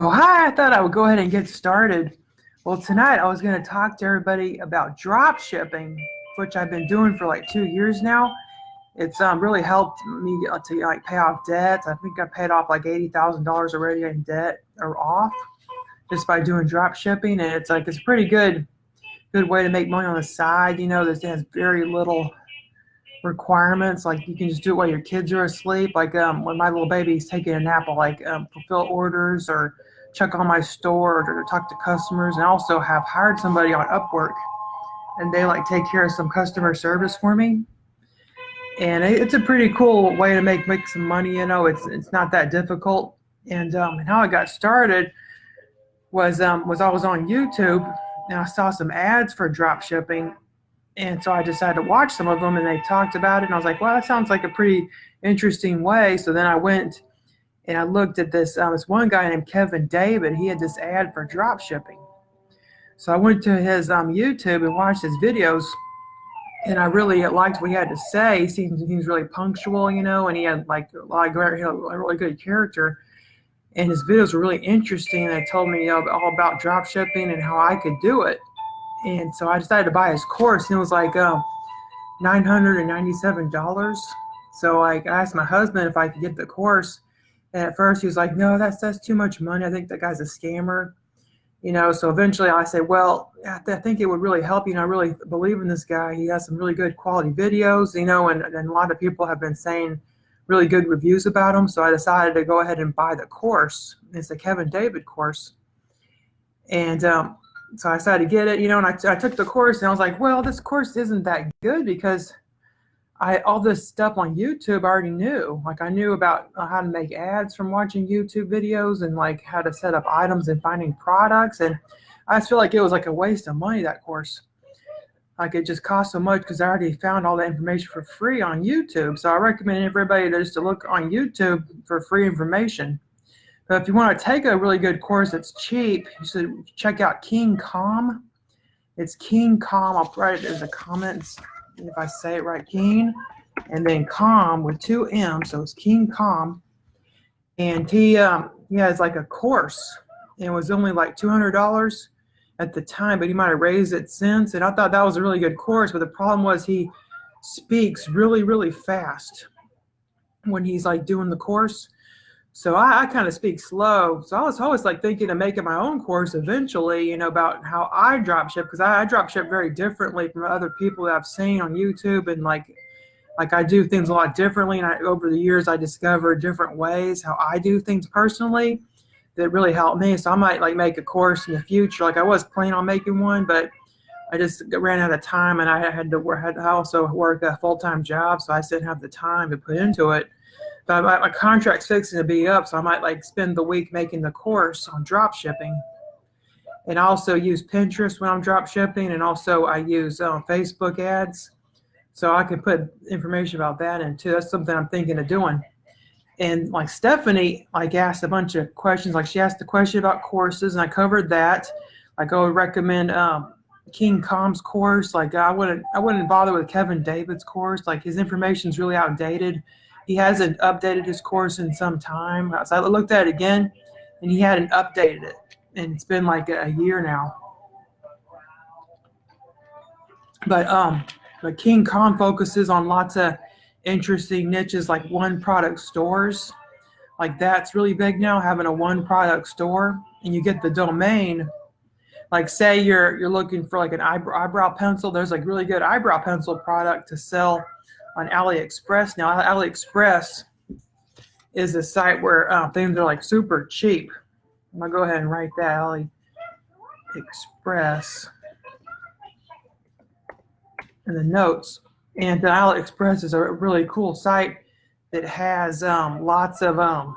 Oh, hi, I thought I would go ahead and get started. Well, tonight I was going to talk to everybody about drop shipping, which I've been doing for like 2 years now. It's really helped me to like pay off debt. I think I paid off like $80,000 already in debt or off just by doing drop shipping, and it's a pretty good way to make money on the side. This has very little requirements. Like you can just do it while your kids are asleep. Like when my little baby's taking a nap, I'll like fulfill orders or check on my store or talk to customers. And I also have hired somebody on Upwork, and they like take care of some customer service for me. And it's a pretty cool way to make some money. It's not that difficult. And how I got started was I was on YouTube and I saw some ads for drop shipping, and so I decided to watch some of them, and they talked about it, and I was like, well, that sounds like a pretty interesting way. So then I went and I looked at this one guy named Kevin David. He had this ad for drop shipping. So I went to his YouTube and watched his videos, and I really liked what he had to say. He seems really punctual, and he had like a really good character. And his videos were really interesting. They told me all about drop shipping and how I could do it. And so I decided to buy his course, and it was like $997. So I asked my husband if I could get the course, and at first he was like, "No, that's too much money. I think that guy's a scammer." So eventually I said, "Well, I think it would really help. I really believe in this guy. He has some really good quality videos, and a lot of people have been saying really good reviews about him." So I decided to go ahead and buy the course. It's a Kevin David course, and so I decided to get it, and I took the course, and I was like, well, this course isn't that good because all this stuff on YouTube I already knew. Like I knew about how to make ads from watching YouTube videos and like how to set up items and finding products. And I just feel like it was like a waste of money, that course. Like it just cost so much because I already found all the information for free on YouTube. So I recommend everybody just to look on YouTube for free information. But if you want to take a really good course that's cheap, you should check out King Com. It's King Com. I'll write it in the comments if I say it right. King, and then Com with two M's. So it's King Com. And he has like a course. And it was only like $200 at the time, but he might have raised it since. And I thought that was a really good course. But the problem was he speaks really, really fast when he's like doing the course. So I kind of speak slow. So I was always like thinking of making my own course eventually, about how I drop ship, because I drop ship very differently from other people that I've seen on YouTube, and like I do things a lot differently. And over the years, I discovered different ways how I do things personally that really helped me. So I might like make a course in the future. Like I was planning on making one, but I just ran out of time, and I had to also work a full-time job, so I just didn't have the time to put into it. But my contract's fixing to be up, so I might like spend the week making the course on drop shipping. And I also use Pinterest when I'm drop shipping, and also I use Facebook ads, so I can put information about that in too. That's something I'm thinking of doing. And like Stephanie like asked a bunch of questions. Like she asked a question about courses, and I covered that. Like I would recommend King Com's course. Like I wouldn't bother with Kevin David's course. Like his information's really outdated. He hasn't updated his course in some time. So I looked at it again, and he hadn't updated it, and it's been like a year now. But King Com focuses on lots of interesting niches, like one product stores. Like that's really big now, having a one product store, and you get the domain. Like say you're looking for like an eyebrow pencil. There's like really good eyebrow pencil product to sell on AliExpress. Now AliExpress is a site where things are like super cheap. I'm gonna go ahead and write that, AliExpress, in the notes. And AliExpress is a really cool site that has lots of oh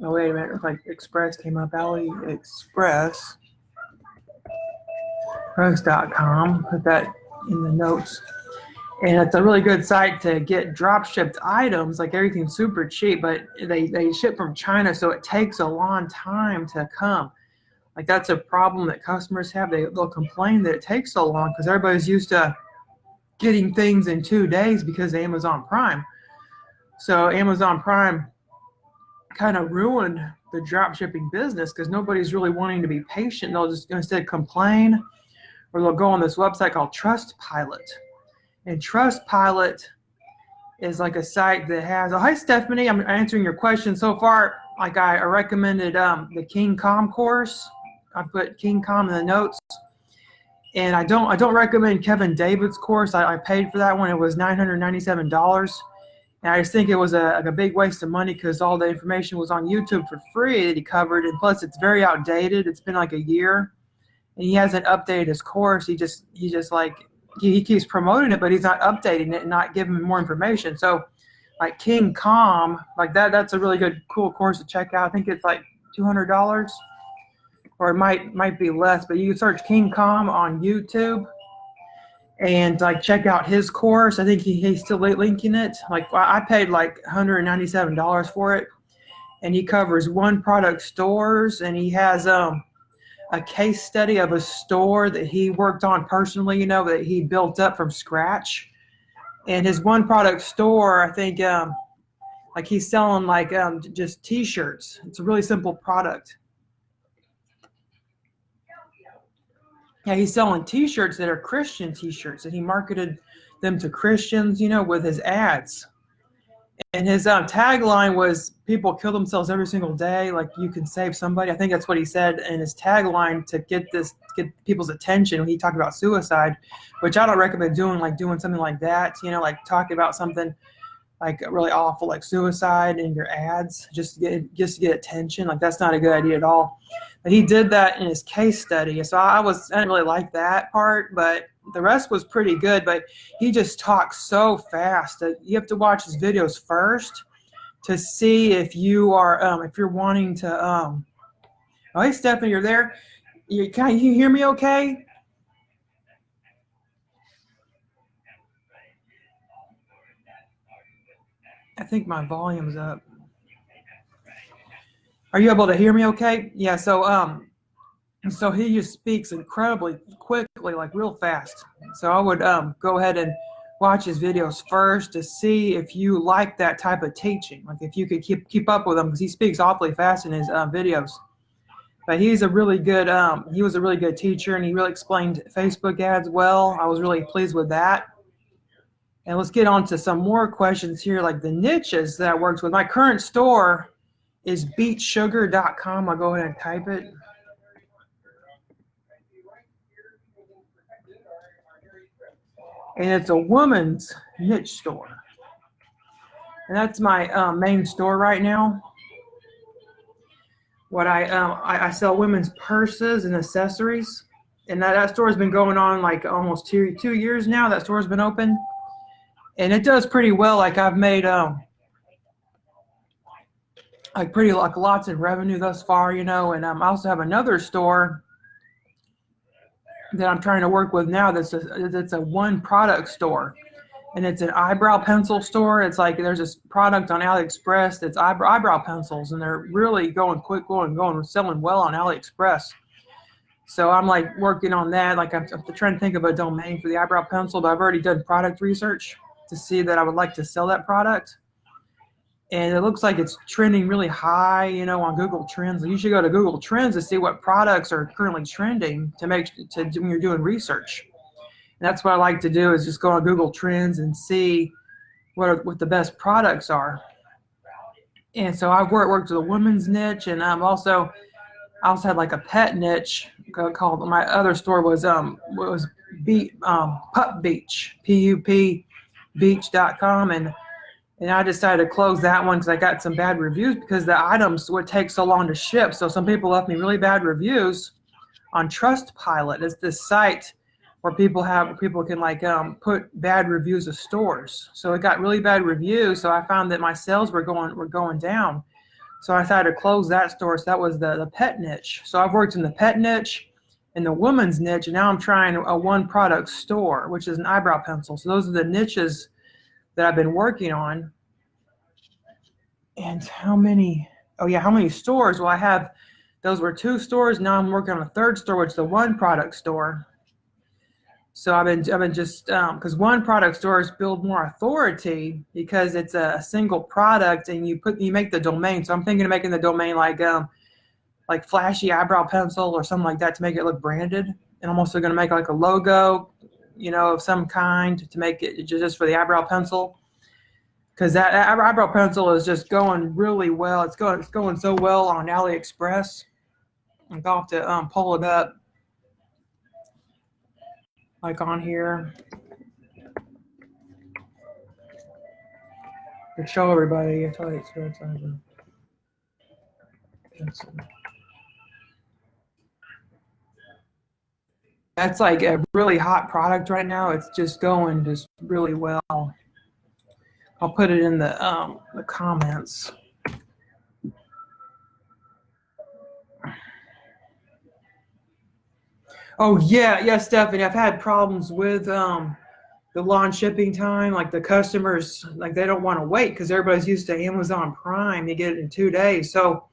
wait a minute, like Express came up, AliExpress.com. Put that in the notes. And it's a really good site to get drop shipped items. Like everything's super cheap, but they ship from China, so it takes a long time to come. Like that's a problem that customers have. They'll complain that it takes so long because everybody's used to getting things in 2 days because of Amazon Prime. So Amazon Prime kind of ruined the drop shipping business because nobody's really wanting to be patient. They'll just instead complain, or they'll go on this website called Trustpilot. And Trustpilot is like a site that has, oh, hi Stephanie, I'm answering your question so far. Like I recommended the King Com course. I put King Com in the notes. And I don't recommend Kevin David's course. I paid for that one. It was $997. And I just think it was a big waste of money because all the information was on YouTube for free that he covered. And plus it's very outdated. It's been like a year. And he hasn't updated his course. He keeps promoting it, but he's not updating it and not giving more information. So like King Com, like that's a really good, cool course to check out. I think it's like $200, or it might be less, but you can search King Com on YouTube and like check out his course. I think he's still linking it. Like I paid like $197 for it, and he covers one product stores, and he has a case study of a store that he worked on personally, that he built up from scratch. And his one product store, I think, like he's selling like just T-shirts. It's a really simple product. Yeah, he's selling T-shirts that are Christian T-shirts, and he marketed them to Christians, with his ads. And his tagline was, people kill themselves every single day, like you can save somebody. I think that's what he said in his tagline to get people's attention when he talked about suicide, which I don't recommend doing something like that, like talking about something like really awful like suicide in your ads just to get attention. Like that's not a good idea at all. But he did that in his case study. So I didn't really like that part, but the rest was pretty good. But he just talks so fast that you have to watch his videos first to see if you are if you're wanting to oh, hey Stephanie, you're there. Can you hear me okay? I think my volume's up. Are you able to hear me okay? Yeah, so he just speaks incredibly quickly, like real fast. So I would go ahead and watch his videos first to see if you like that type of teaching, like if you could keep up with him, because he speaks awfully fast in his videos. But he was a really good teacher, and he really explained Facebook ads well. I was really pleased with that. And let's get on to some more questions here, like the niches that I worked with. My current store is beetsugar.com. I'll go ahead and type it. And it's a woman's niche store. And that's my main store right now. What I sell women's purses and accessories. And that store has been going on like almost 2 years now. That store's been open. And it does pretty well. Like I've made lots of revenue thus far, and I also have another store that I'm trying to work with now. That's a one product store, and it's an eyebrow pencil store. It's like there's this product on AliExpress that's eyebrow pencils, and they're really going selling well on AliExpress. So I'm like working on that. Like I'm trying to think of a domain for the eyebrow pencil, but I've already done product research to see that I would like to sell that product. And it looks like it's trending really high, on Google Trends. You should go to Google Trends to see what products are currently trending when you're doing research. And that's what I like to do, is just go on Google Trends and see what the best products are. And so I've worked with a women's niche, and I also had like a pet niche called, my other store was Pup Beach, PUP beach.com, and I decided to close that one because I got some bad reviews because the items would take so long to ship. So some people left me really bad reviews on Trustpilot. It's this site where people can put bad reviews of stores. So it got really bad reviews. So I found that my sales were going down. So I decided to close that store. So that was the pet niche. So I've worked in the pet niche and the woman's niche, and now I'm trying a one product store, which is an eyebrow pencil. So those are the niches that I've been working on. And how many stores? Well, those were 2 stores. Now I'm working on a 3rd store, which is the one product store. So I've been just because one product stores build more authority because it's a single product and you make the domain. So I'm thinking of making the domain like flashy eyebrow pencil or something like that to make it look branded. And I'm also going to make like a logo, of some kind to make it just for the eyebrow pencil. Because that eyebrow pencil is just going really well. It's going so well on AliExpress. I'll have to pull it up like on here to show everybody. That's like a really hot product right now. It's just going just really well. I'll put it in the comments. Oh yeah, Stephanie. I've had problems with the launch shipping time. Like the customers, like they don't want to wait because everybody's used to Amazon Prime. You get it in 2 days. So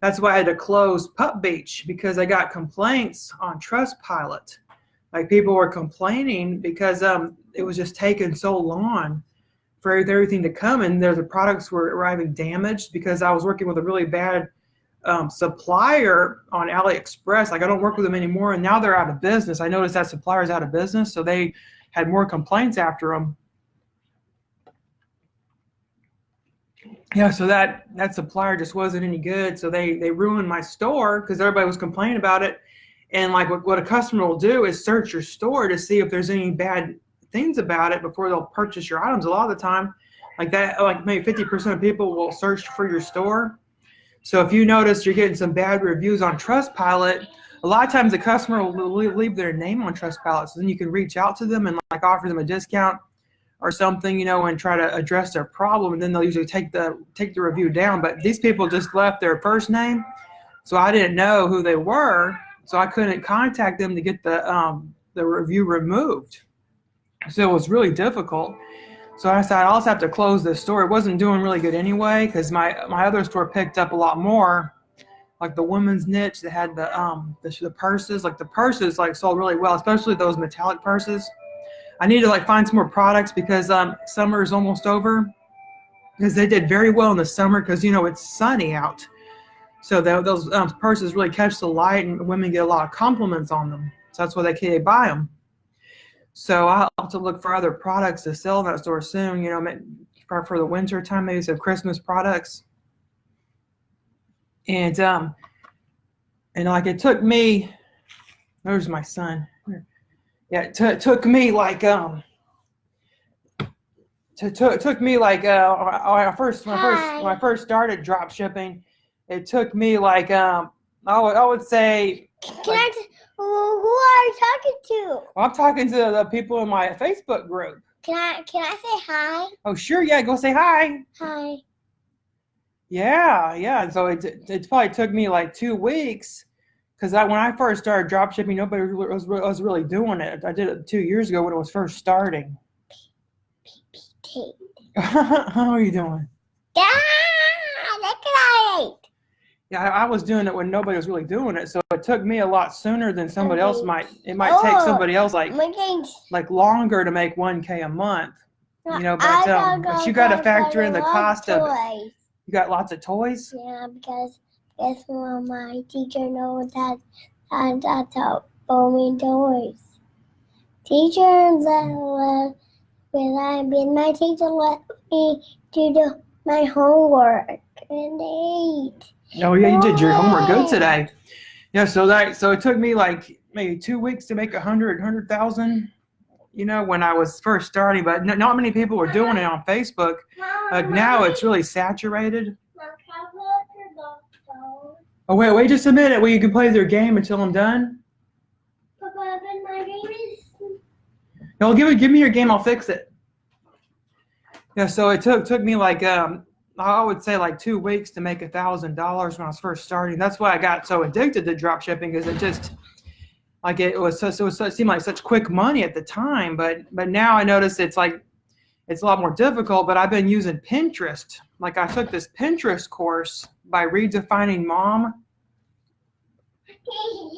that's why I had to close Pup Beach because I got complaints on Trustpilot. Like people were complaining because it was just taking so long for everything to come, and the products were arriving damaged because I was working with a really bad supplier on AliExpress. Like I don't work with them anymore, and now they're out of business. I noticed that supplier's out of business, so they had more complaints after them. Yeah, so that supplier just wasn't any good, so they ruined my store because everybody was complaining about it. And like what a customer will do is search your store to see if there's any bad things about it before they'll purchase your items. A lot of the time, like maybe 50% of people will search for your store. So if you notice you're getting some bad reviews on Trustpilot, a lot of times the customer will leave their name on Trustpilot, so then you can reach out to them and like offer them a discount or something, and try to address their problem. And then they'll usually take the review down. But these people just left their first name, so I didn't know who they were, so I couldn't contact them to get the review removed. So it was really difficult. So I decided I'll just have to close this store. It wasn't doing really good anyway because my other store picked up a lot more, like the women's niche that had the purses. Like the purses like sold really well, especially those metallic purses. I need to like find some more products because summer is almost over, because they did very well in the summer because it's sunny out. So those purses really catch the light, and women get a lot of compliments on them. So that's why they buy them. So I'll have to look for other products to sell in that store soon, for the winter time, maybe some Christmas products. And like it took me, there's my son. Yeah, it took me like took me like when I first started drop shipping, it took me like I would say. Who are you talking to? I'm talking to the people in my Facebook group. Can I say hi? Oh sure, yeah, go say hi. Hi. Yeah. So it probably took me like 2 weeks, because when I first started drop shipping, nobody was really doing it. I did it 2 years ago when it was first starting. How are you doing? Yeah, look at that. Yeah, I was doing it when nobody was really doing it, so it took me a lot sooner than somebody else might. It might take somebody else like longer to make 1K a month, But you got to factor in the cost of it. You got lots of toys. Yeah, because guess what? My teacher knows that that's how bowling toys. My teacher let me do my homework and eat. Oh yeah, you did your homework good today. Yeah, so it took me like maybe 2 weeks to make 100,000. When I was first starting, but not many people were doing it on Facebook. Now it's really saturated. Oh wait just a minute. Well, you can play their game until I'm done. Papa, my game is. No, give me your game. I'll fix it. Yeah, so it took me like I would say like 2 weeks to make $1,000 when I was first starting. That's why I got so addicted to drop shipping, because it just it seemed like such quick money at the time. But now I notice it's a lot more difficult. But I've been using Pinterest. Like I took this Pinterest course by Redefining Mom.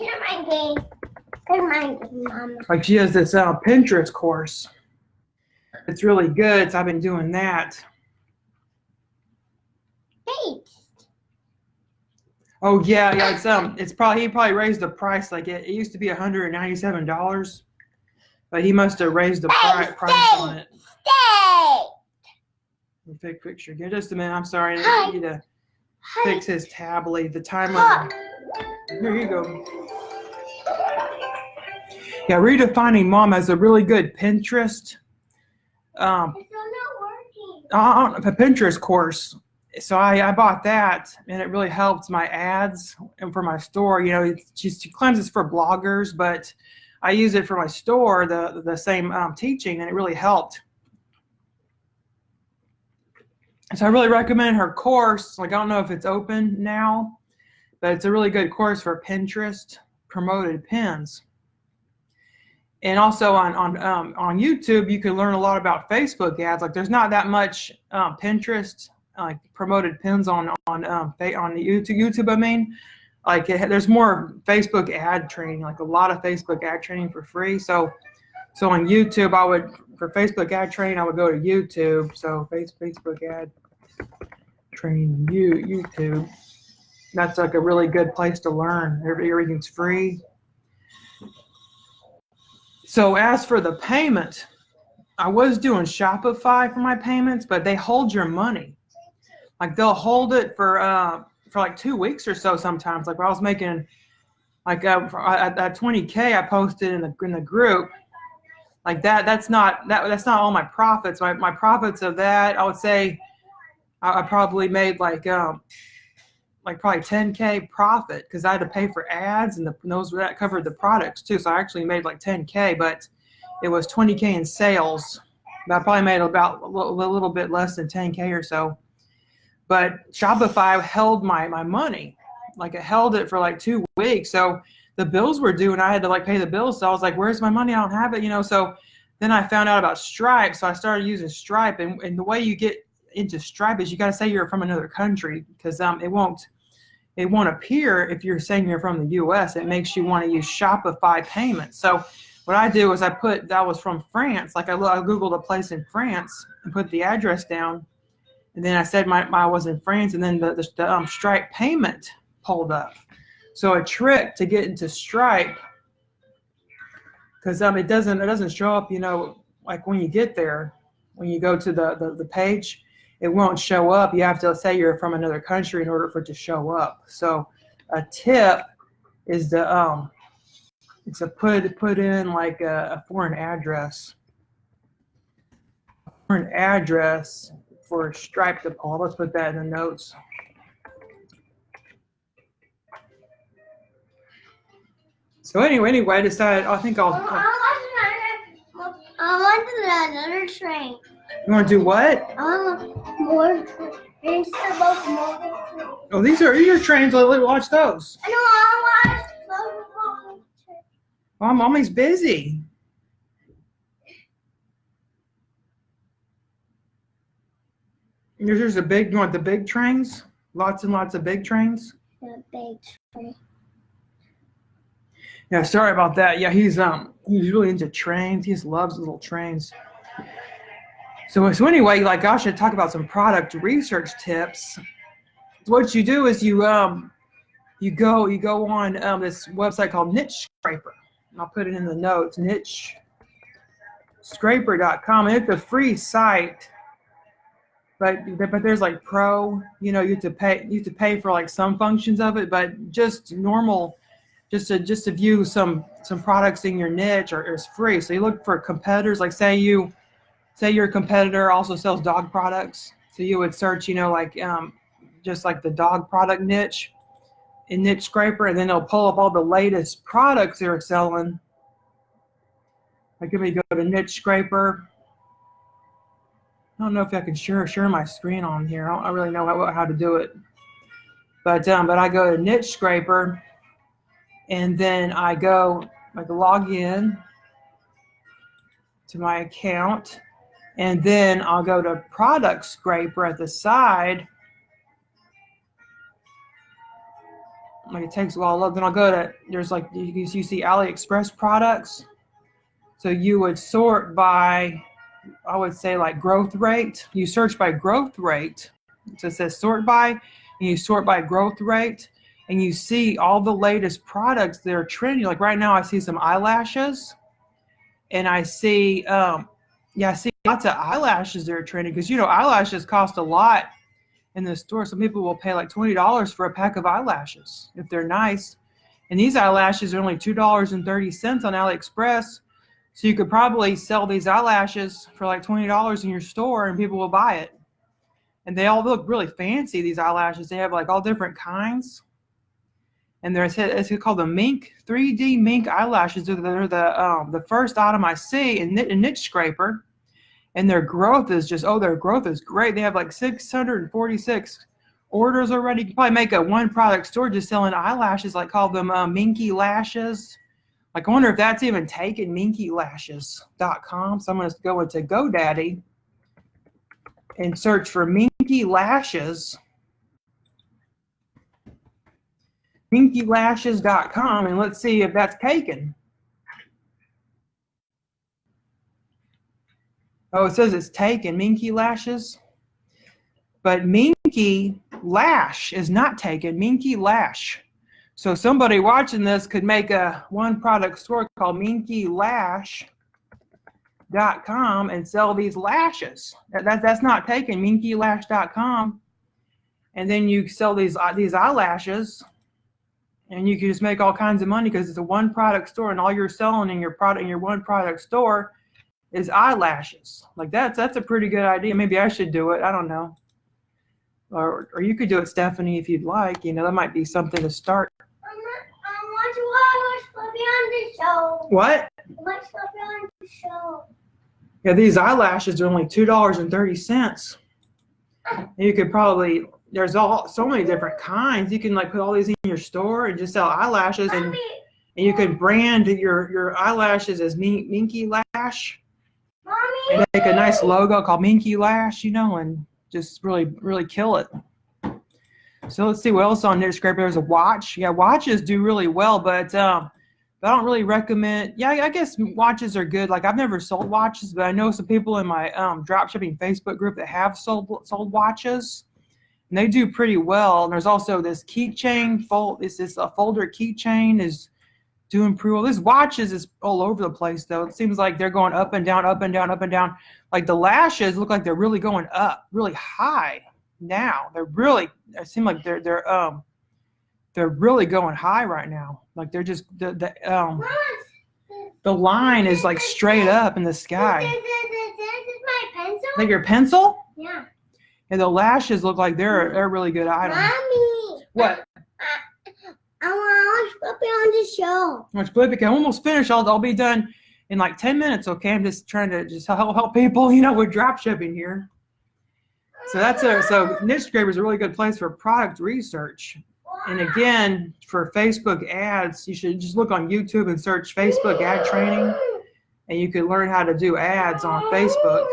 You're my game. Mama. Like she has this Pinterest course. It's really good, so I've been doing that. Thanks. Oh yeah, it's probably he probably raised the price. Like it used to be $197, but he must have raised the price on it. Stay. Big picture. Give just a minute. I'm sorry. I need to fix his tablet. The timer. Here you go. Yeah, Redefining Mom has a really good Pinterest. It's not working. A Pinterest course. So I bought that, and it really helped my ads and for my store. You know, she claims it's for bloggers, but I use it for my store, the same teaching, and it really helped. So I really recommend her course. Like I don't know if it's open now, but it's a really good course for Pinterest promoted pins. And also on YouTube, you can learn a lot about Facebook ads. Like there's not that much Pinterest like promoted pins on the YouTube. I mean, like there's more Facebook ad training, like a lot of Facebook ad training for free. So on YouTube, for Facebook ad training, I would go to YouTube. So Facebook ad training YouTube. That's like a really good place to learn. Everything's free. So as for the payment, I was doing Shopify for my payments, but they hold your money. Like they'll hold it for like 2 weeks or so sometimes. Like when I was making like at 20K, I posted in the group. Like that's not all my profits. My profits of that, I would say I probably made like probably 10K profit because I had to pay for ads and that covered the products too. So I actually made like 10K, but it was 20K in sales. But I probably made about a little bit less than 10K or so. But Shopify held my money. Like it held it for like 2 weeks. So the bills were due and I had to like pay the bills. So I was like, where's my money? I don't have it, you know. So then I found out about Stripe. So I started using Stripe. And the way you get into Stripe is you got to say you're from another country because it won't appear if you're saying you're from the US. It makes you want to use Shopify payments. So what I do is I put that was from France. Like I Googled a place in France and put the address down. And then I said I was in France, and then the Stripe payment pulled up. So a trick to get into Stripe, because it doesn't show up, you know, like when you get there, when you go to the page, it won't show up. You have to say you're from another country in order for it to show up. So a tip is to put in like a foreign address. Foreign address for Stripe to pull. Let's put that in the notes. So anyway, I decided I think I want another train. You want to do what? More trains. Oh, these are trains. Watch those. I know. I want Oh, Mommy's busy. There's you want the big trains? Lots and lots of big trains? The big train. Yeah, sorry about that. Yeah, he's really into trains. He just loves little trains. So anyway, like I should talk about some product research tips. What you do is you go on this website called Niche Scraper. I'll put it in the notes, nichescraper.com. It's a free site. But there's like pro, you know, you have to pay for like some functions of it, but just normal, just to view some products in your niche is free. So you look for competitors, like say your competitor also sells dog products. So you would search, you know, like just like the dog product niche in Niche Scraper, and then it'll pull up all the latest products they're selling. Like if we go to Niche Scraper. I don't know if I can share my screen on here. I don't really know how to do it. But I go to Niche Scraper, and then I go like log in to my account, and then I'll go to Product Scraper at the side. Like it takes a while to load. Then I'll go to, there's like, you see AliExpress products. So you would sort by, I would say like growth rate. You search by growth rate. So it says sort by, and you sort by growth rate, and you see all the latest products that are trending. Like right now I see some eyelashes, and I see, I see lots of eyelashes that are trending, because eyelashes cost a lot in the store. Some people will pay like $20 for a pack of eyelashes if they're nice. And these eyelashes are only $2.30 on AliExpress. So you could probably sell these eyelashes for like $20 in your store, and people will buy it. And they all look really fancy, these eyelashes. They have like all different kinds. And it's called the Mink 3D Mink eyelashes. They're the first item I see in Niche Scraper. And their growth is their growth is great. They have like 646 orders already. You could probably make a one product store just selling eyelashes, like call them Minky Lashes. Like I wonder if that's even taken, minkylashes.com. So I'm going to go into GoDaddy and search for Minky Lashes. minkylashes.com, and let's see if that's taken. Oh, it says it's taken, Minky Lashes. But Minky Lash is not taken, Minky Lash. So somebody watching this could make a one product store called minkylash.com and sell these lashes. That's not taken, minkylash.com. And then you sell these eyelashes, and you can just make all kinds of money because it's a one product store, and all you're selling in your one product store is eyelashes. Like that's a pretty good idea. Maybe I should do it. I don't know. Or you could do it, Stephanie, if you'd like. That might be something to start. I want to watch Flippy on the show. What? Watch Flippy on the show. Yeah, these eyelashes are only $2.30. You could probably, there's so many different kinds. You can like put all these in your store and just sell eyelashes, and you can brand your eyelashes as Minky Lash. Mommy. And make a nice logo called Minky Lash, and just really, really kill it. So let's see what else on Niche Scraper. There's a watch. Yeah, watches do really well, but I don't really recommend. Yeah, I guess watches are good. Like I've never sold watches, but I know some people in my dropshipping Facebook group that have sold watches, and they do pretty well. And there's also this keychain a folder keychain is doing pretty well. This watches is all over the place though. It seems like they're going up and down, up and down, up and down. Like the lashes look like they're really going up, really high now. It seems like they're really going high right now. Like they're just the line is like straight up in the sky. This is my pencil. Like your pencil? Yeah. And the lashes look like they're a really good item. Mommy. What? I want to watch Flippy on the show. Watch Flippy. I'm almost finished. I'll be done in like 10 minutes. Okay, I'm just trying to help people, with drop shipping here. So Niche Scraper is a really good place for product research. And again, for Facebook ads, you should just look on YouTube and search Facebook ad training, and you can learn how to do ads on Facebook.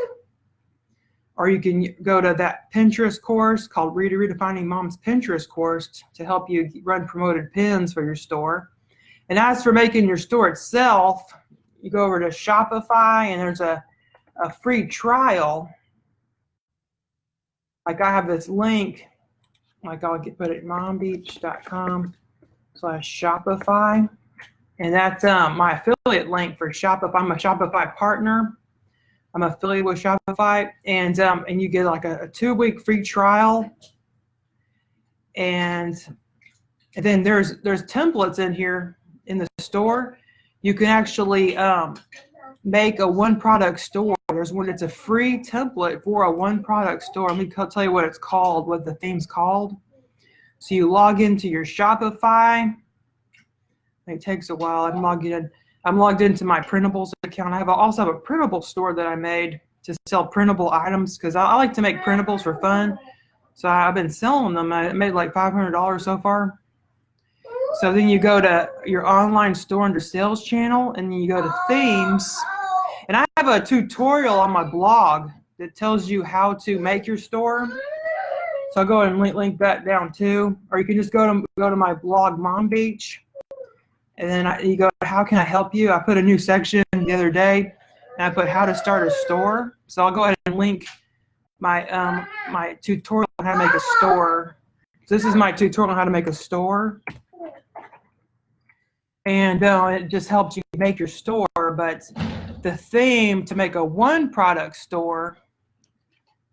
Or you can go to that Pinterest course called Redefining Mom's Pinterest course to help you run promoted pins for your store. And as for making your store itself, you go over to Shopify, and there's a free trial. Like I have this link, like I'll put it mombeach.com/Shopify. And that's my affiliate link for Shopify. I'm a Shopify partner. I'm affiliated with Shopify, and you get like a 2-week free trial, and then there's templates in here in the store. You can actually make a one product store. It's a free template for a one product store. Let me tell you what it's called, what the theme's called. So you log into your Shopify. It takes a while. I'm logged into my printables account. I also have a printable store that I made to sell printable items, because I like to make printables for fun. So I've been selling them. I made like $500 so far. So then you go to your online store under sales channel, and then you go to themes. And I have a tutorial on my blog that tells you how to make your store. So I'll go ahead and link that down too. Or you can just go to my blog, Mom Beach. And then you go, how can I help you? I put a new section the other day, and I put how to start a store. So I'll go ahead and link my my tutorial on how to make a store. So this is my tutorial on how to make a store. And it just helps you make your store. But the theme to make a one product store,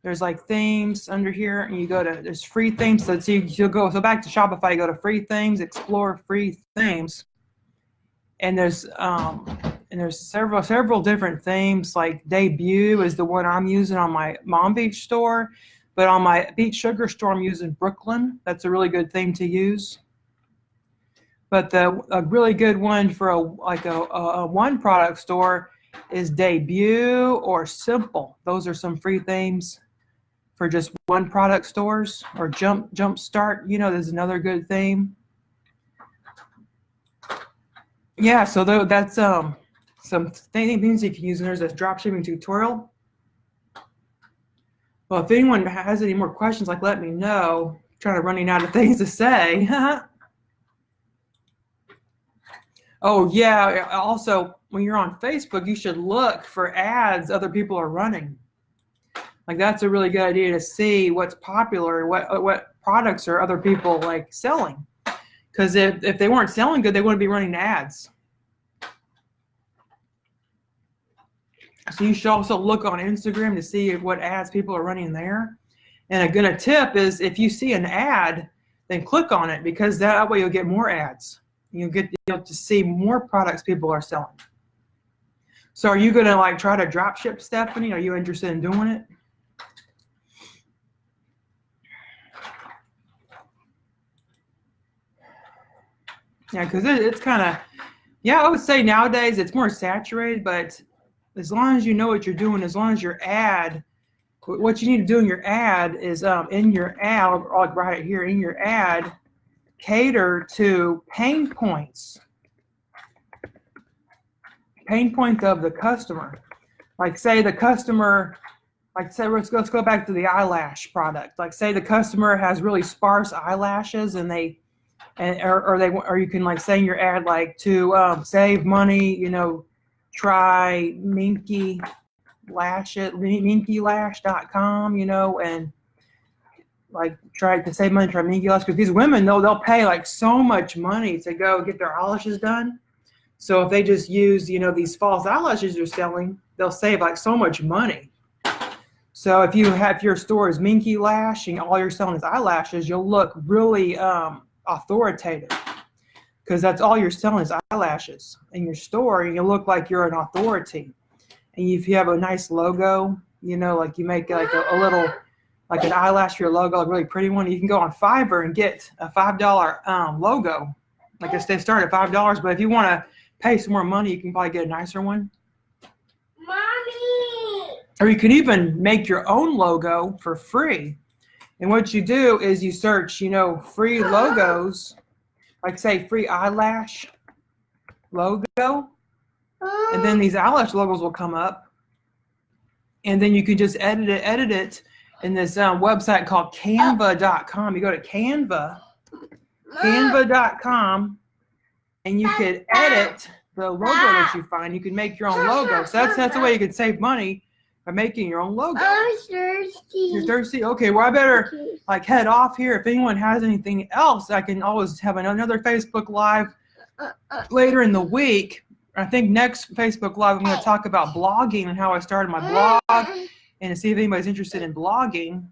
there's like themes under here, and you go to, there's free themes. So you'll go, so back to Shopify, you go to free themes, explore free themes. And there's several different themes. Like Debut is the one I'm using on my Mom Beach store, but on my Beach Sugar store I'm using Brooklyn. That's a really good theme to use. But a really good one for a one product store is Debut or Simple. Those are some free themes for just one product stores. Or Jumpstart, there's another good theme. Yeah, so that's some things you can use. And there's this dropshipping tutorial. Well, if anyone has any more questions, let me know. I'm trying to running out of things to say. Oh yeah. Also, when you're on Facebook, you should look for ads other people are running. That's a really good idea to see what's popular, what products are other people selling. Because if they weren't selling good, they wouldn't be running ads. So you should also look on Instagram to see what ads people are running there. And a good tip is if you see an ad, then click on it, because that way you'll get more ads. You'll get to see more products people are selling. So are you going to try to drop ship, Stephanie? Are you interested in doing it? Yeah, because it's kind of, I would say nowadays it's more saturated, but as long as you know what you're doing, as long as your ad, what you need to do in your ad is in your ad, I'll write it here, in your ad, cater to pain points of the customer. Say the customer, let's go back to the eyelash product. Say the customer has really sparse eyelashes, and or you can say in your ad to save money, try minkylash.com, and try to save money, try Minky Lash. Because these women, they'll pay so much money to go get their eyelashes done. So if they just use these false eyelashes you're selling, they'll save so much money. So if your store is Minky Lash and all you're selling is eyelashes, you'll look really authoritative, because that's all you're selling is eyelashes in your store, and you look like you're an authority. And if you have a nice logo, you make a little, an eyelash for your logo, a really pretty one, you can go on Fiverr and get a $5 logo. They start at $5, but if you want to pay some more money, you can probably get a nicer one. Mommy! Or you can even make your own logo for free. And what you do is you search, free logos, say free eyelash logo, and then these eyelash logos will come up, and then you can just edit it in this website called Canva.com. You go to Canva.com, and you can edit the logo that you find. You can make your own logo. So that's the way you can save money, by making your own logo. I'm thirsty. You're thirsty? Okay, well I better head off here. If anyone has anything else, I can always have another Facebook Live later in the week. I think next Facebook Live I'm going to talk about blogging and how I started my blog, and to see if anybody's interested in blogging.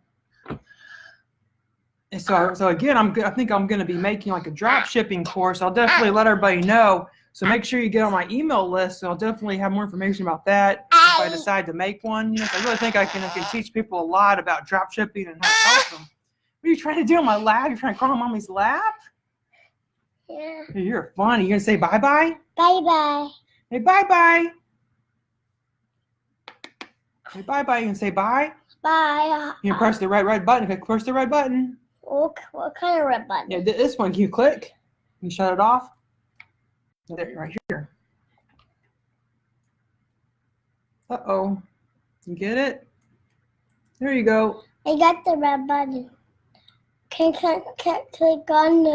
And so again, I think I'm going to be making a drop shipping course. I'll definitely let everybody know. So make sure you get on my email list. So I'll definitely have more information about that if I decide to make one. So I really think I can teach people a lot about drop shipping and how to help them. What are you trying to do in my lap? You're trying to crawl on mommy's lap? Yeah. You're funny. You're going to say bye-bye? Bye-bye. Hey, bye-bye. Hey, bye-bye. You can say bye? Bye. You can press the red button. Okay, press the red button. What kind of red button? Yeah, this one. Can you click? Can you shut it off? There, right here. Uh-oh. You get it? There you go. I got the red button. Click on the